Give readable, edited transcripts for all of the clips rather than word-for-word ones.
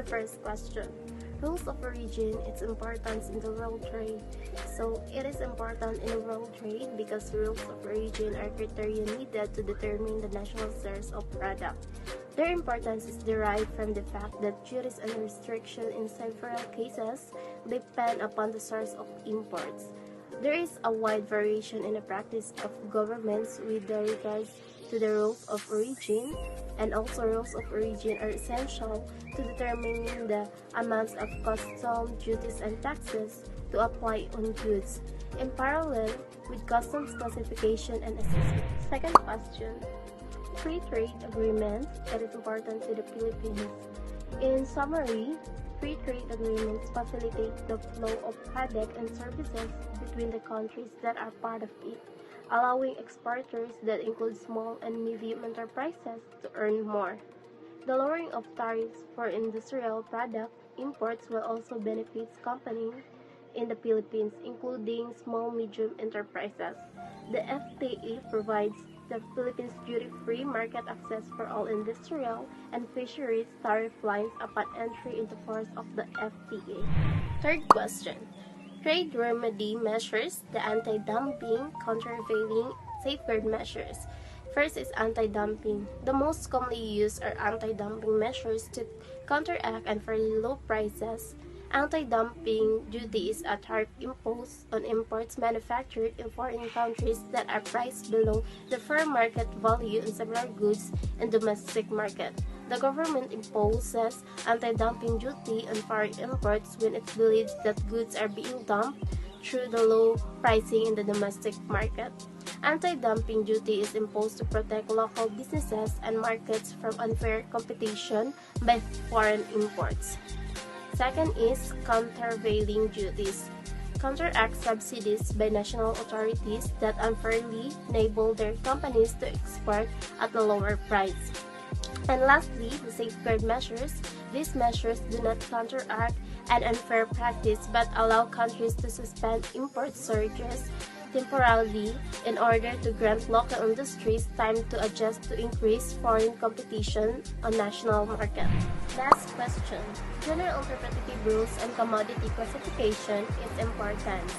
first question. Rules of origin, its importance in the world trade. So it is important in the world trade because rules of origin are criteria needed to determine the national source of product. Their importance is derived from the fact that duties and restrictions in several cases depend upon the source of imports. There is a wide variation in the practice of governments with regards to the rules of origin, and also rules of origin are essential to determining the amounts of custom, duties, and taxes to apply on goods, in parallel with customs classification and assessment. Second question. Free trade agreement that is important to the Philippines. In summary, free trade agreements facilitate the flow of products and services between the countries that are part of it, allowing exporters that include small and medium enterprises to earn more. The lowering of tariffs for industrial product imports will also benefit companies in the Philippines, including small-medium enterprises. The FTA provides the Philippines duty-free market access for all industrial and fisheries tariff lines upon entry into force of the FTA. Third question. Trade remedy measures, the anti-dumping, countervailing, safeguard measures. First is anti-dumping. The most commonly used are anti-dumping measures to counteract unfairly low prices. Anti-dumping duty is a tariff imposed on imports manufactured in foreign countries that are priced below the fair market value in several goods in domestic market. The government imposes anti-dumping duty on foreign imports when it believes that goods are being dumped through the low pricing in the domestic market. Anti-dumping duty is imposed to protect local businesses and markets from unfair competition by foreign imports. Second is countervailing duties. Counteract subsidies by national authorities that unfairly enable their companies to export at a lower price. And lastly, the safeguard measures. These measures do not counteract an unfair practice but allow countries to suspend import surges temporarily in order to grant local industries time to adjust to increase foreign competition on national market. Last question. General interpretative rules and commodity classification, its importance.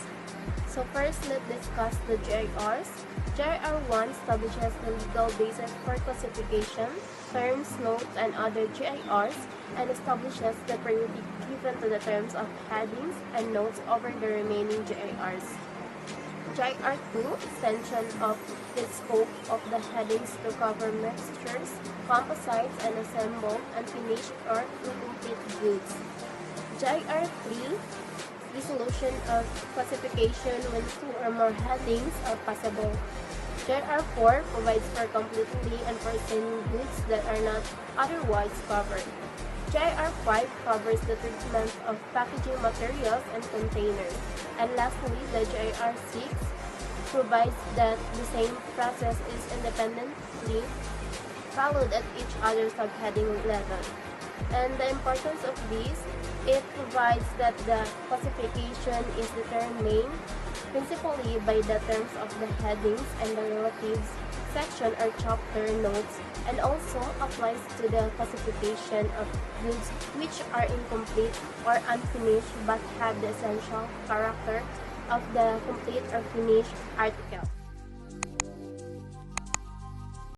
So first, let's discuss the GIRs. GIR 1 establishes the legal basis for classification, terms, notes, and other GIRs, and establishes the priority given to the terms of headings and notes over the remaining GIRs. GIR 2, extension of the scope of the headings to cover mixtures, composites, and assembled, unfinished, or incomplete goods. GIR 3, dissolution of classification when two or more headings are possible. GIR 4 provides for completely unforeseen goods that are not otherwise covered. GIR 5 covers the treatment of packaging materials and containers. And lastly, the GIR 6 provides that the same process is independently followed at each other subheading level. And the importance of this, it provides that the classification is determined principally by the terms of the headings and the relative section or chapter notes, and also applies to the classification of goods which are incomplete or unfinished but have the essential character of the complete or finished article.